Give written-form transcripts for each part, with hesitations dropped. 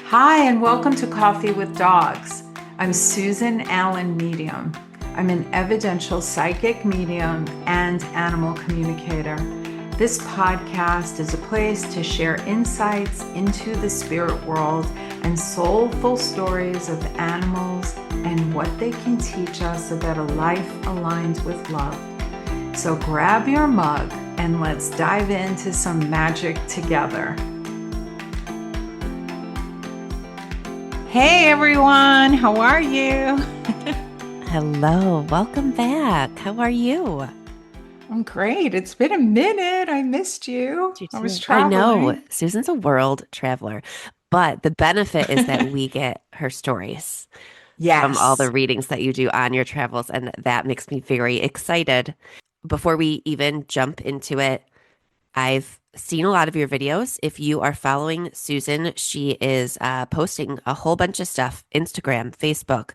Hi, and welcome to Coffee with Dogs. I'm Susan Allen Medium. I'm an evidential psychic medium and animal communicator. This podcast is a place to share insights into the spirit world and soulful stories of animals and what they can teach us about a life aligned with love. So grab your mug and let's dive into some magic together. Hey everyone, how are you? Hello, welcome back. How are you? I'm great. It's been a minute. I missed you. You I was too. I know traveling. Susan's a world traveler, but the benefit is that we get her stories from all the Yes. readings that you do on your travels, and that makes me very excited. Before we even jump into it, I've seen a lot of your videos. If you are following Susan, she is posting a whole bunch of stuff, Instagram, Facebook,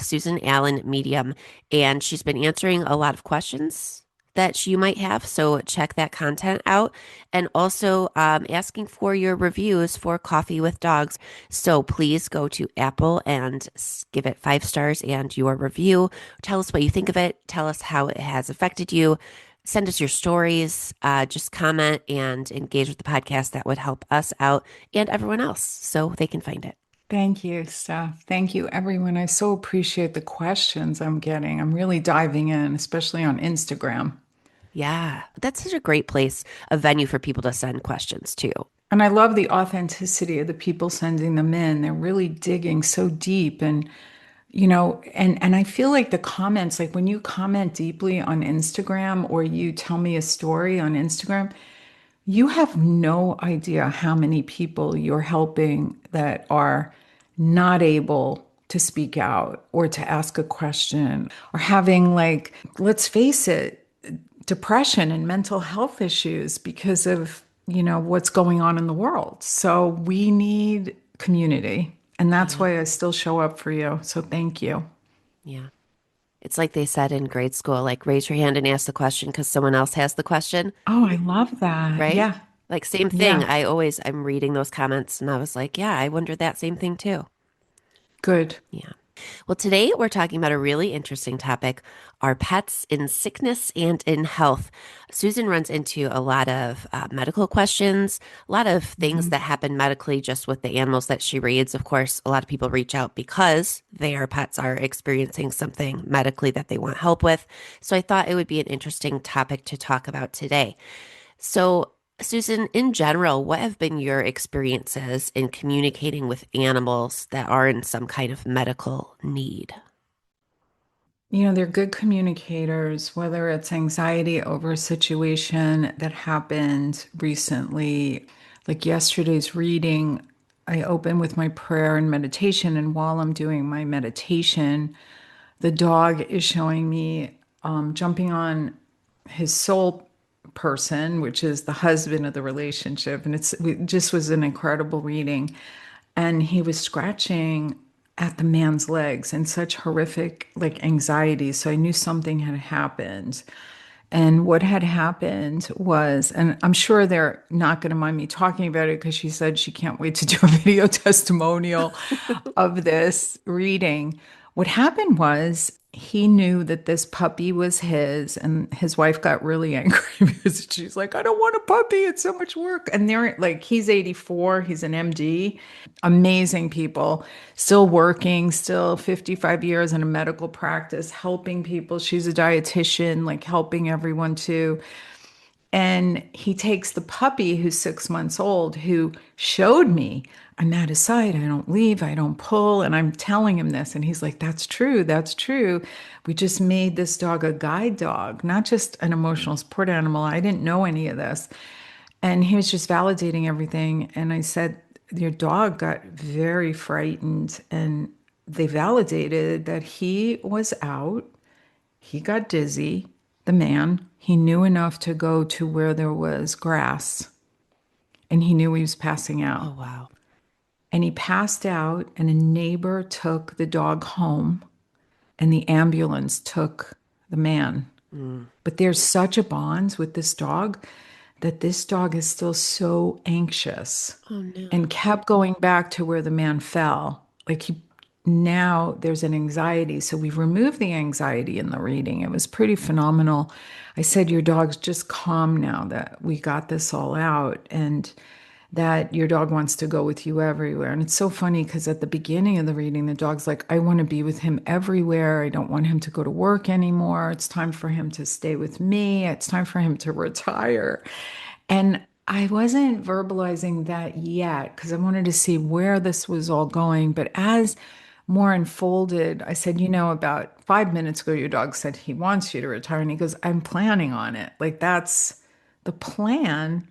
Susan Allen Medium, and she's been answering a lot of questions that you might have. So check that content out and also asking for your reviews for Coffee with Dogs. So please go to Apple and give it 5 stars and your review. Tell us what you think of it. Tell us how it has affected you. Send us your stories, just comment and engage with the podcast. That would help us out and everyone else so they can find it. Thank you, Steph. Thank you, everyone. I so appreciate the questions I'm getting. I'm really diving in, especially on Instagram. Yeah, that's such a great place, a venue for people to send questions to. And I love the authenticity of the people sending them in. They're really digging so deep and I feel like the comments, like when you comment deeply on Instagram or you tell me a story on Instagram, you have no idea how many people you're helping that are not able to speak out or to ask a question or having, like, let's face it, depression and mental health issues because of, what's going on in the world. So we need community. And that's Yeah, why I still show up for you. So thank you. yeah. It's like they said in grade school, like raise your hand and ask the question because someone else has the question, Oh, I love that. right? Yeah. Like same thing. Yeah. I'm reading those comments and I was like, yeah, I wondered that same thing too. Good. Yeah. Well, today we're talking about a really interesting topic, our pets in sickness and in health. Susan runs into a lot of medical questions, a lot of things Mhm. that happen medically just with the animals that she reads. Of course, a lot of people reach out because their pets are experiencing something medically that they want help with. So I thought it would be an interesting topic to talk about today. So, Susan, in general, what have been your experiences in communicating with animals that are in some kind of medical need? They're good communicators, whether it's anxiety over a situation that happened recently, like yesterday's reading. I open with my prayer and meditation, and while I'm doing my meditation, the dog is showing me jumping on his soul person, which is the husband of the relationship. And it just was an incredible reading. And he was scratching at the man's legs in such horrific, like, anxiety. So I knew something had happened. And what had happened was, and I'm sure they're not going to mind me talking about it because she said she can't wait to do a video testimonial of this reading. What happened was he knew that this puppy was his, and his wife got really angry because she's like, I don't want a puppy. It's so much work. And they're like, he's 84, he's an MD, amazing people, still working, still 55 years in a medical practice, helping people. She's a dietitian, like helping everyone too. And he takes the puppy who's 6 months old, who showed me, I'm out of sight. I don't leave. I don't pull. And I'm telling him this. And he's like, that's true. That's true. We just made this dog a guide dog, not just an emotional support animal. I didn't know any of this. And he was just validating everything. And I said, your dog got very frightened. And they validated that he was out, he got dizzy, the man. He knew enough to go to where there was grass, and he knew he was passing out. Oh, wow. And he passed out, and a neighbor took the dog home, and the ambulance took the man. Mm, But there's such a bond with this dog that this dog is still so anxious Oh no. and kept going back to where the man fell. Like he now there's an anxiety. So we've removed the anxiety in the reading. It was pretty phenomenal. I said, your dog's just calm now that we got this all out and that your dog wants to go with you everywhere. And it's so funny because at the beginning of the reading, the dog's like, I want to be with him everywhere. I don't want him to go to work anymore. It's time for him to stay with me. It's time for him to retire. And I wasn't verbalizing that yet because I wanted to see where this was all going. But as more unfolded, I said, about 5 minutes ago, your dog said he wants you to retire. And he goes, I'm planning on it. Like that's the plan.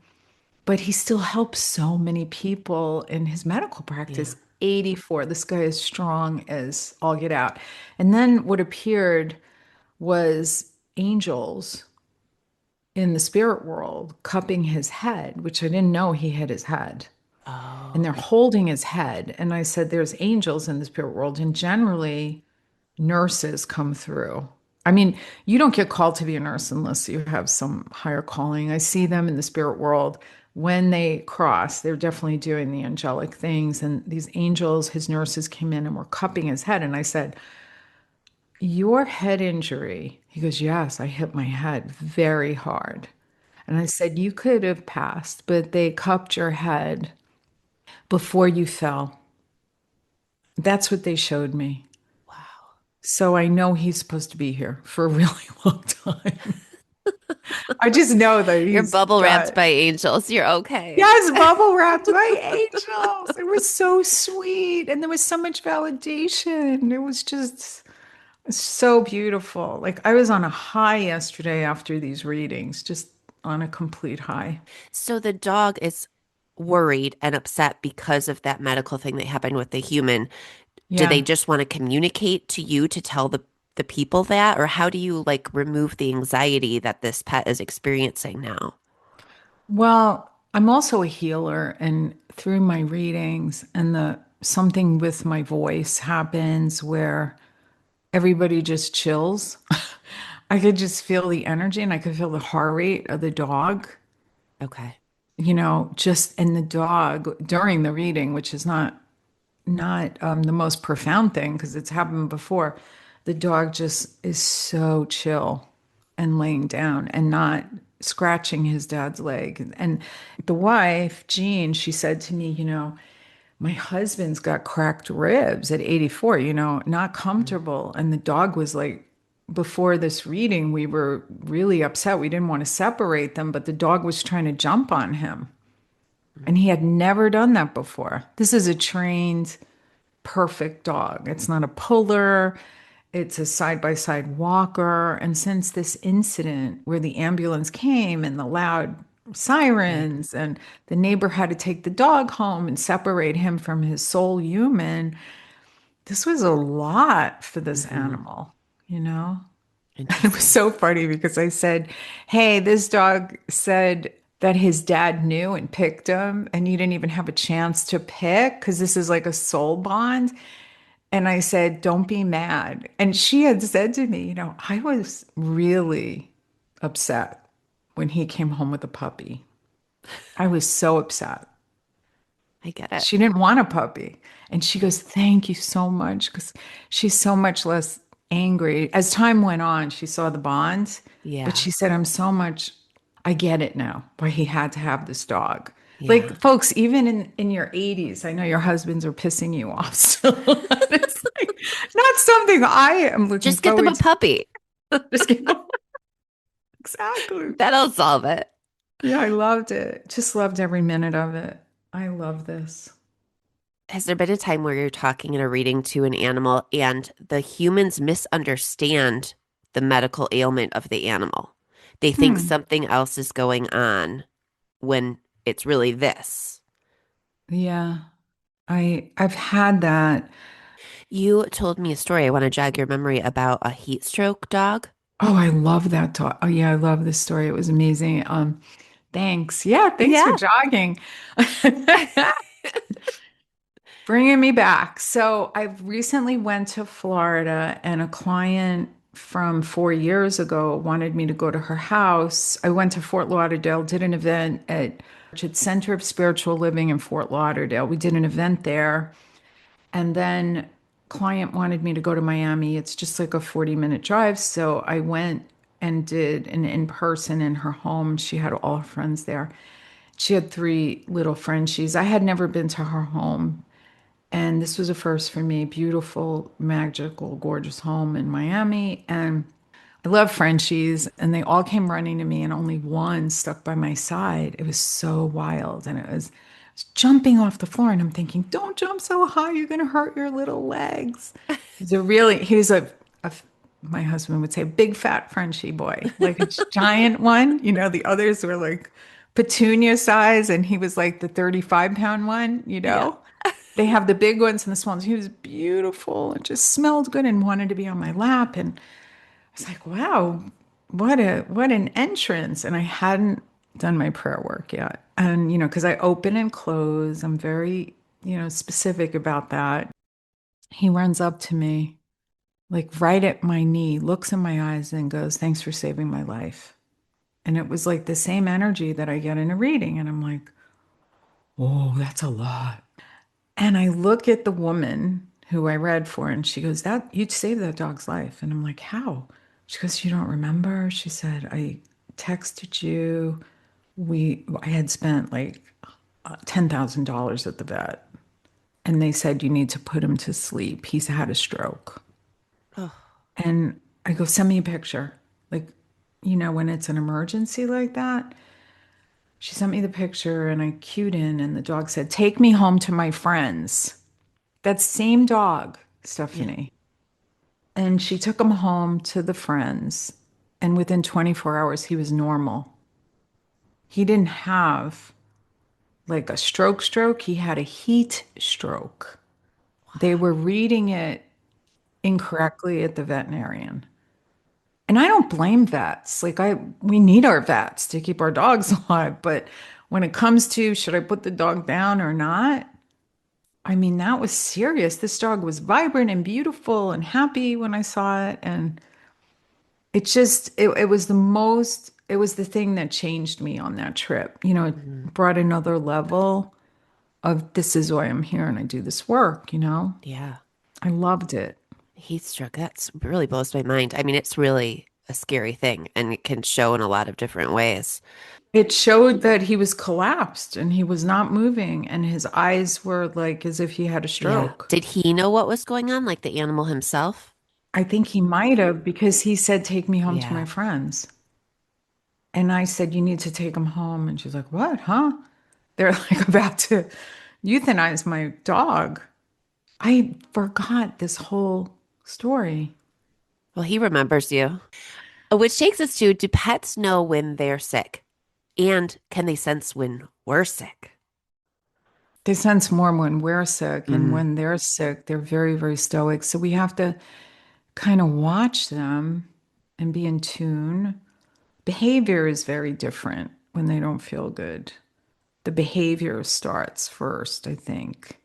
But he still helps so many people in his medical Yeah. practice. 84. This guy is strong as all get out. And then what appeared was angels in the spirit world cupping his head, which I didn't know he had his head. And they're Oh, holding his head. And I said, there's angels in the spirit world. And generally, nurses come through. I mean, you don't get called to be a nurse unless you have some higher calling. I see them in the spirit world. When they cross, they're definitely doing the angelic things. And these angels, his nurses came in and were cupping his head. And I said, your head injury. He goes, yes, I hit my head very hard. And I said, you could have passed, but they cupped your head before you fell. That's what they showed me. wow. So I know he's supposed to be here for a really long time. I just know that You're he's bubble wrapped got, by angels. You're okay. yes, bubble wrapped by angels. It was so sweet. And there was so much validation. It was just so beautiful. Like I was on a high yesterday after these readings, just on a complete high. So the dog is worried and upset because of that medical thing that happened with the human. Do they Yeah. just want to communicate to you to tell the people that, or how do you like remove the anxiety that this pet is experiencing now? Well, I'm also a healer, and through my readings and the something with my voice happens where everybody just chills. I could just feel the energy and I could feel the heart rate of the dog, Okay. just in the dog during the reading, which is not the most profound thing because it's happened before. The dog just is so chill and laying down and not scratching his dad's leg. And the wife, Jean, she said to me, my husband's got cracked ribs at 84, not Mm-hmm. comfortable. And the dog was like, before this reading, we were really upset. We didn't want to separate them, but the dog was trying to jump on him. And he had never done that before. This is a trained, perfect dog. It's not a puller, it's a side by side walker. And since this incident where the ambulance came and the loud Right. sirens, and the neighbor had to take the dog home and separate him from his sole human, this was a lot for this Mm-hmm. animal, you know? It was Interesting. so funny because I said, hey, this dog said that his dad knew and picked him, and you didn't even have a chance to pick because this is like a soul bond. And I said, don't be mad. And she had said to me, I was really upset when he came home with a puppy. I was so upset. I get it. She didn't want a puppy. And she goes, thank you so much. Because she's so much less angry. As time went on, she saw the bonds, but Yeah. she said, I get it now why he had to have this dog. Yeah. Like, folks, even in your 80s, I know your husbands are pissing you off. So it's like not something I am looking Just get them a forward to. puppy. Just kidding. Exactly. That'll solve it. Yeah, I loved it. Just loved every minute of it. I love this. Has there been a time where you're talking in a reading to an animal and the humans misunderstand the medical ailment of the animal? They think Hmm. something else is going on when it's really this. Yeah. I've had that. You told me a story. I want to jog your memory about a heat stroke dog. Oh, I love that talk. Oh yeah, I love this story. It was amazing. Thanks. Yeah, thanks for Yeah. jogging. Bringing me back. So I've recently went to Florida and a client from 4 years ago wanted me to go to her house. I went to Fort Lauderdale, did an event at Center of Spiritual Living in Fort Lauderdale. We did an event there. And then client wanted me to go to Miami. It's just like a 40-minute drive. So I went and did an in-person in her home. She had all her friends there. She had three little Frenchies. I had never been to her home. And this was a first for me. Beautiful, magical, gorgeous home in Miami. And I love Frenchies. And they all came running to me, and only one stuck by my side. It was so wild. And it was jumping off the floor. And I'm thinking, don't jump so high. You're going to hurt your little legs. He was a, my husband would say, big fat Frenchie boy, like a giant one. The others were like petunia size. And he was like the 35-pound Yeah. one. They have the big ones and the small ones. He was beautiful and just smelled good and wanted to be on my lap. And I was like, wow, what an entrance. And I hadn't done my prayer work yet. And, because I open and close, I'm very, specific about that. He runs up to me, like right at my knee, looks in my eyes and goes, thanks for saving my life. And it was like the same energy that I get in a reading. And I'm like, oh, that's a lot. And I look at the woman who I read for, and she goes, that you'd save that dog's life. And I'm like, how? She goes, you don't remember? She said, I texted you. I had spent like $10,000 at the vet. And they said, you need to put him to sleep. He's had a stroke. Oh, And I go, send me a picture. Like, when it's an emergency like that. She sent me the picture and I cued in, and the dog said, take me home to my friends. That same dog, yeah. Stephanie. And she took him home to the friends. And within 24 hours, he was normal. He didn't have like a stroke. He had a heat stroke. They were reading it incorrectly at the veterinarian. And I don't blame vets. We need our vets to keep our dogs alive. But when it comes to should I put the dog down or not, I mean, that was serious. This dog was vibrant and beautiful and happy when I saw it. And it was it was the thing that changed me on that trip. It Mhm. brought another level of this is why I'm here and I do this work. Yeah. I loved it. Heat stroke. That's really blows my mind. I mean, it's really a scary thing and it can show in a lot of different ways. It showed that he was collapsed and he was not moving, and his eyes were like as if he had a Yeah. stroke. Did he know what was going on, like the animal himself? I think he might have because he said, take me home to my Yeah. friends. And I said, you need to take him home. And she's like, what, huh? They're like about to euthanize my dog. I forgot this whole story. Well, he remembers you. Which takes us to, do pets know when they're sick? And can they sense when we're sick? They sense more when we're sick, and Mm, when they're sick, they're very, very stoic. So we have to kind of watch them and be in tune. Behavior is very different when they don't feel good. The behavior starts first, I think.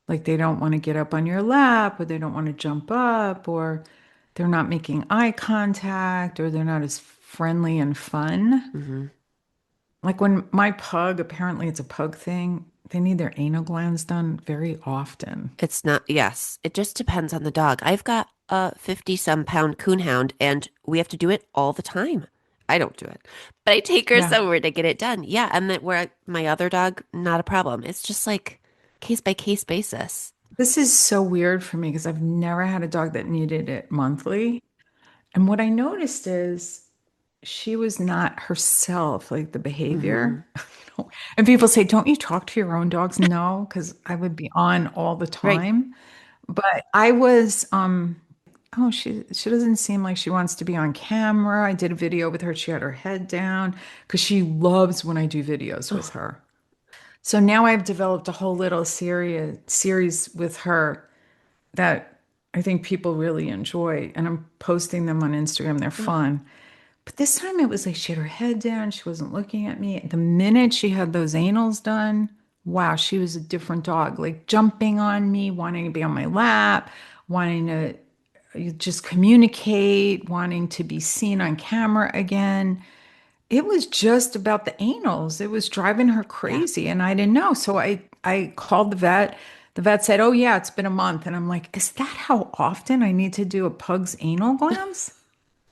Like they don't want to get up on your lap, or they don't want to jump up, or they're not making eye contact, or they're not as friendly and fun. hmm. Like when my pug, apparently it's a pug thing, they need their anal glands done very often. It's not, yes, it just depends on the dog. I've got a 50 some pound coonhound and we have to do it all the time. I don't do it, but I take her Yeah. somewhere to get it done. Yeah. And that where my other dog, not a problem. It's just like case by case basis. This is so weird for me because I've never had a dog that needed it monthly. And what I noticed is she was not herself, like the Hmm. behavior. And people say, don't you talk to your own dogs? No, because I would be on all the Right. time. But I was, oh, she doesn't seem like she wants to be on camera. I did a video with her. She had her head down because she loves when I do videos with Oh, her. So now I've developed a whole little series with her that I think people really enjoy. And I'm posting them on Instagram. They're oh, fun. But this time it was like she had her head down. She wasn't looking at me. The minute she had those anals done, wow, she was a different dog, like jumping on me, wanting to be on my lap, wanting to you just communicate, wanting to be seen on camera again. It was just about the anals. It was driving her Yeah. crazy, and I didn't know. So I called the vet. The vet said, "Oh yeah, it's been a month." And I'm like, "Is that how often I need to do a pug's anal glands?"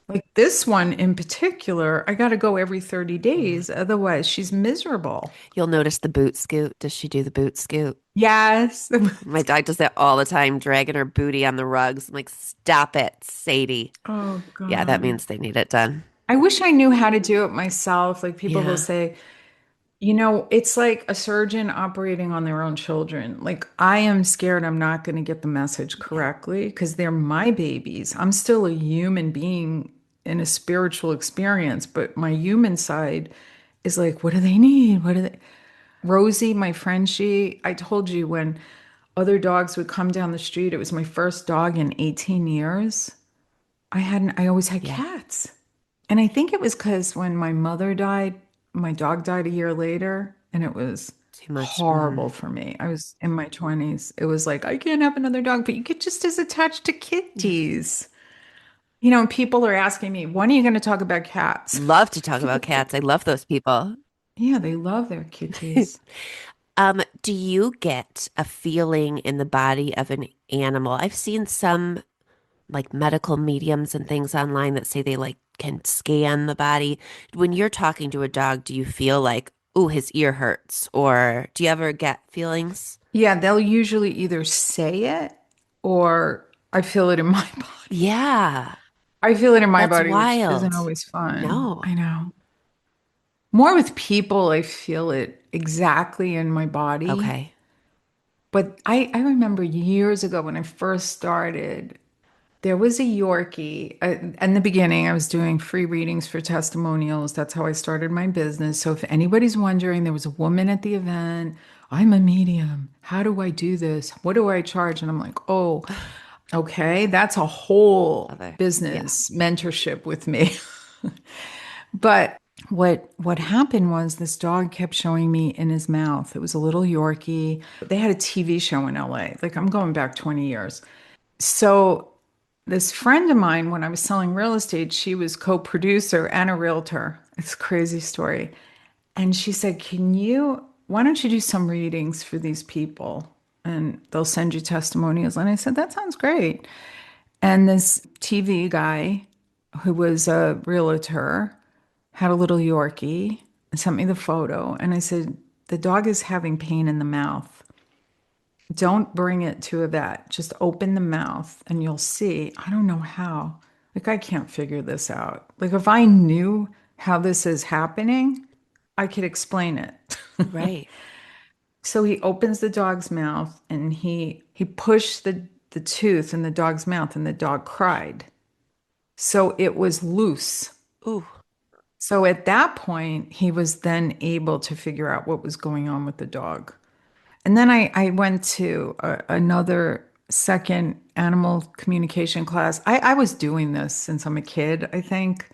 Like this one in particular, I got to go every 30 Mm. days. Otherwise, she's miserable. You'll notice the boot scoot. Does she do the boot scoot? Yes. My dog does that all the time, dragging her booty on the rugs. I'm like, stop it, Sadie. Oh Yeah, that God. means they need it done. I wish I knew how to do it myself. Like people will Yeah. say, it's like a surgeon operating on their own children. Like I am scared I'm not going to get the message Yeah. correctly because they're my babies. I'm still a human being in a spiritual experience, but my human side is like, what do they need? What do they? Rosie, my Frenchie, I told you when other dogs would come down the street, it was my first dog in 18 years. I always had Yeah. cats. And I think it was because when my mother died, my dog died a year later, and it was Too much. horrible Mm. for me. I was in my 20s. It was like, I can't have another dog, but you get just as attached to Yeah. kitties. And people are asking me, when are you going to talk about cats? Love to talk about cats. I love those people. Yeah, they love their kitties. Do you get a feeling in the body of an animal? I've seen some like medical mediums and things online that say they like can scan the body. When you're talking to a dog, do you feel like, oh, his ear hurts? Or do you ever get feelings? Yeah, they'll usually either say it or I feel it in my body. Yeah, I feel it in my that's body, which isn't wild. always fun. No. I know. More with people, I feel it exactly in my body. Okay. But I remember years ago when I first started, there was a Yorkie. In the beginning, I was doing free readings for testimonials. That's how I started my business. So if anybody's wondering, there was a woman at the event. I'm a medium. How do I do this? What do I charge? And I'm like, oh, okay, that's a whole Other. Yeah. business mentorship with me. But what happened was this dog kept showing me in his mouth. It was a little Yorkie. They had a TV show in LA. Like I'm going back 20 years. So this friend of mine, when I was selling real estate, she was co-producer and a realtor. It's a crazy story. And she said, why don't you do some readings for these people? And they'll send you testimonials. And I said, that sounds great. And this TV guy who was a realtor had a little Yorkie and sent me the photo. And I said, the dog is having pain in the mouth. Don't bring it to a vet. Just open the mouth and you'll see. I don't know how. Like, I can't figure this out. Like, if I knew how this is happening, I could explain it. Right. So he opens the dog's mouth and he pushed the tooth in the dog's mouth and the dog cried. So it was loose. Ooh, So at that point, he was then able to figure out what was going on with the dog. And then I went to another second animal communication class. I was doing this since I'm a kid, I think.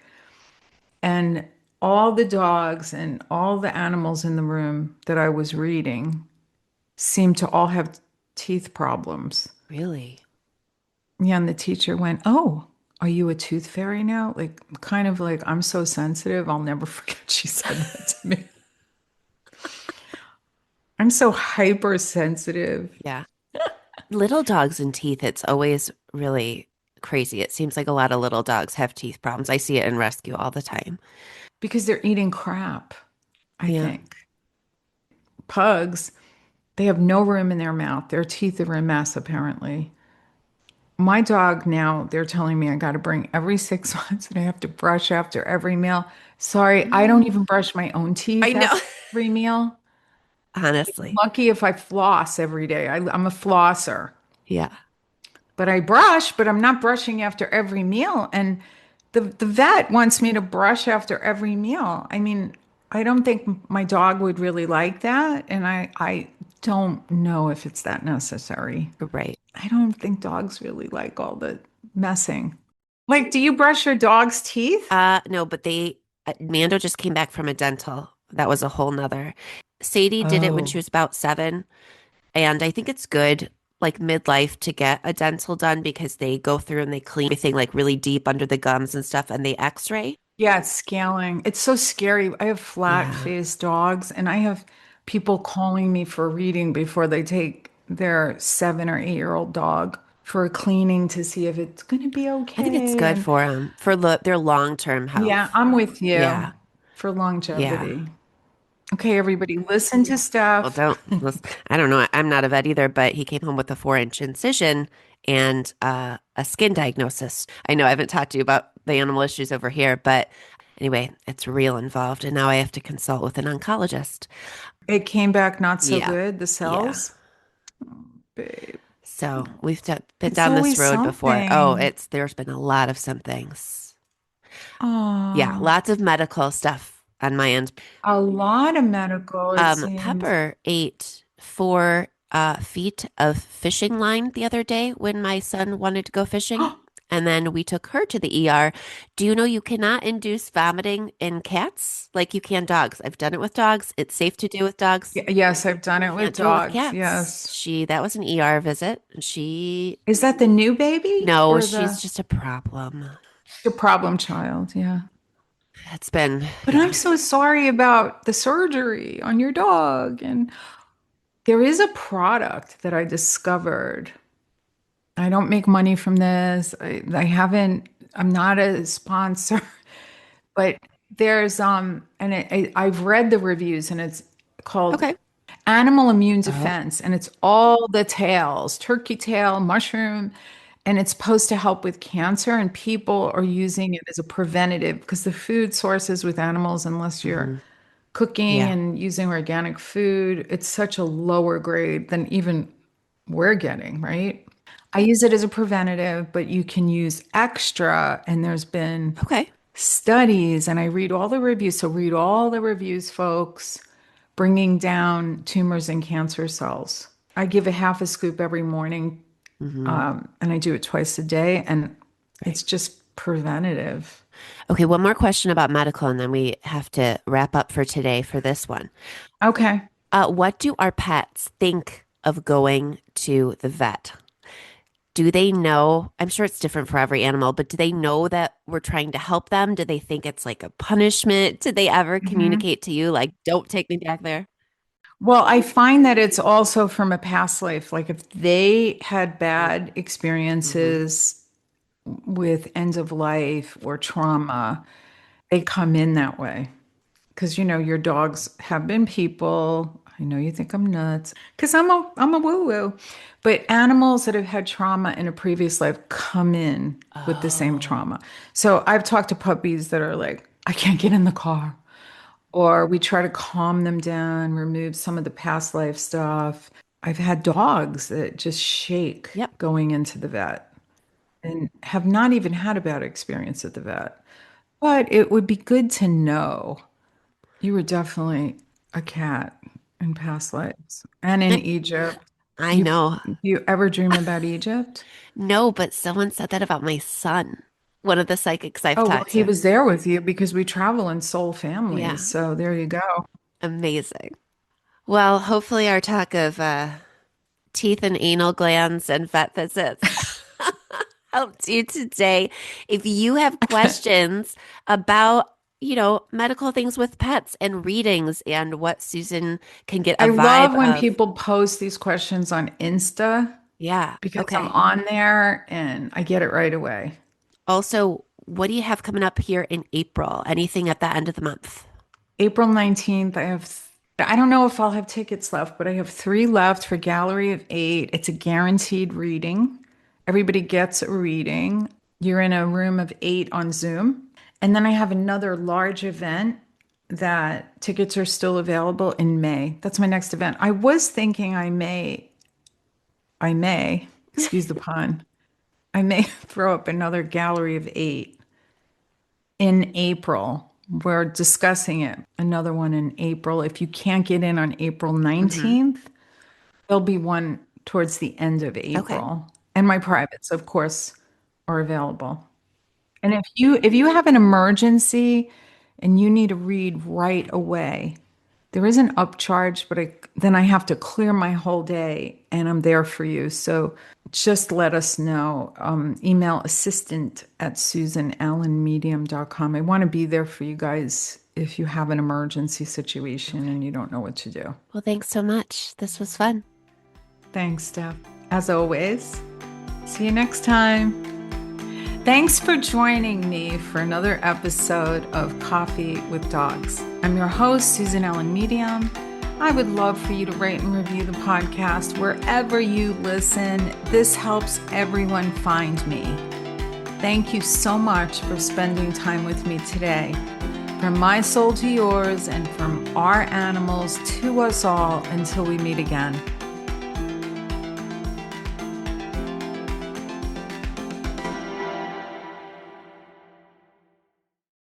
And all the dogs and all the animals in the room that I was reading seemed to all have teeth problems. really? Yeah, and the teacher went, "Oh, are you a tooth fairy now?" Like, kind of like, I'm so sensitive, I'll never forget she said that to me. I'm so hypersensitive. Yeah. Little dogs and teeth, it's always really crazy. It seems like a lot of little dogs have teeth problems. I see it in rescue all the time. Because they're eating crap, I Yeah. think. Pugs, they have no room in their mouth. Their teeth are a mess, apparently. My dog now, they're telling me I got to bring every 6 months and I have to brush after every meal. Sorry, I don't even brush my own I teeth know. after every meal. Honestly. Lucky if I floss every day. I'm a flosser. Yeah. But I brush, but I'm not brushing after every meal. And the vet wants me to brush after every meal. I mean, I don't think my dog would really like that. And I don't know if it's that necessary. Right. I don't think dogs really like all the messing. Like, do you brush your dog's teeth? No, but Mando just came back from a dental. That was a whole nother. Sadie did it when she Oh, was about 7, and I think it's good. like midlife to get a dental done because they go through and they clean everything like really deep under the gums and stuff and they x-ray. Yeah, it's scaling. It's so scary. I have Yeah. flat-faced dogs, and I have people calling me for a reading before they take their 7 or 8 year old dog for a cleaning to see if it's going to be I think it's okay. good And for them for their long-term yeah, health. I'm with Yeah. you for Yeah. longevity. Okay, everybody, listen to Well, Steph. don't listen. I don't know. I'm not a vet either, but he came home with a 4-inch incision and a skin diagnosis. I know I haven't talked to you about the animal issues over here, but anyway, it's real involved. And now I have to consult with an oncologist. It came back not so Yeah. good, the Yeah. cells. Babe, So we've been it's down this always road before. Oh, something. there's been a lot of some things. Yeah, Oh, lots of medical stuff on my end. a lot of medical, it seems. Pepper ate 4 feet of fishing line the other day when my son wanted to go fishing. And then we took her to the ER. Do you know you cannot induce vomiting in cats like you can dogs? I've done it with dogs. It's safe to do with dogs. Yes, I've done it with Can't do it with dogs. cats. Yes. That was an ER visit. And Is that the new baby no, or she's just a problem. the problem child? Yeah. It's been, But I'm yeah. so sorry about the surgery on your dog. And there is a product that I discovered. I don't make money from this. I haven't, I'm not a sponsor, but there's and I've read the reviews and it's called Okay. Animal Immune Oh. Defense, and it's all the tails, turkey tail, mushroom, and it's supposed to help with cancer. And people are using it as a preventative because the food sources with animals, unless you're Hmm. cooking Yeah. and using organic food, it's such a lower grade than even we're getting, right? I use it as a preventative, but you can use extra, and there's been Okay. studies, and I read all the reviews. So read all the reviews, folks, bringing down tumors and cancer cells. I give a half a scoop every morning, Hmm. and I do it twice a day, and Right. it's just preventative. Okay, one more question about medical, and then we have to wrap up for today for this one. Okay. What do our pets think of going to the vet? Do they know? I'm sure it's different for every animal, but do they know that we're trying to help them? Do they think it's like a punishment? Did they ever Mhm. communicate to you, like, don't take me back there? Well, I find that it's also from a past life. Like if they had bad Mm-hmm. experiences with end of life or trauma, they come in that way. Because your dogs have been people. I know you think I'm nuts because I'm a woo-woo. But animals that have had trauma in a previous life come in with the same Oh. trauma. So I've talked to puppies that are like, I can't get in the car. Or we try to calm them down, remove some of the past life stuff. I've had dogs that just shake Yep. going into the vet and have not even had a bad experience at the vet. But it would be good to know you were definitely a cat in past lives and in I, Egypt. I You know. you ever dream about Egypt? No, but someone said that about my son, one of the psychics I've Oh, well, talked he to. was there with you because we travel in soul families. Yeah. So there you go. Amazing. Well, hopefully our talk of teeth and anal glands and vet visits helped you today. If you have questions about, medical things with pets and readings and what Susan can get a I vibe love when of. people post these questions on Insta Yeah. because I'm Okay. on there and I get it right away. Also, what do you have coming up here in April? Anything at the end of the month? April 19th, I don't know if I'll have tickets left, but I have 3 left for Gallery of 8. It's a guaranteed reading. Everybody gets a reading. You're in a room of 8 on Zoom. And then I have another large event that tickets are still available in May. That's my next event. I was thinking excuse the pun, I may throw up another Gallery of 8 in April. We're discussing it. Another one in April. If you can't get in on April Mm-hmm. 19th, there'll be one towards the end of Okay. April. And my privates, of course, are available. And if you have an emergency and you need to read right away, There is an upcharge, but then I have to clear my whole day and I'm there for you. So just let us know. Email assistant@susanallenmedium.com. I want to be there for you guys if you have an emergency situation Okay. and you don't know what to do. Well, thanks so much. This was fun. Thanks, Steph. As always, see you next time. Thanks for joining me for another episode of Coffee with Dogs. I'm your host, Susan Ellen Medium. I would love for you to rate and review the podcast wherever you listen. This helps everyone find me. Thank you so much for spending time with me today. From my soul to yours, and from our animals to us all, until we meet again.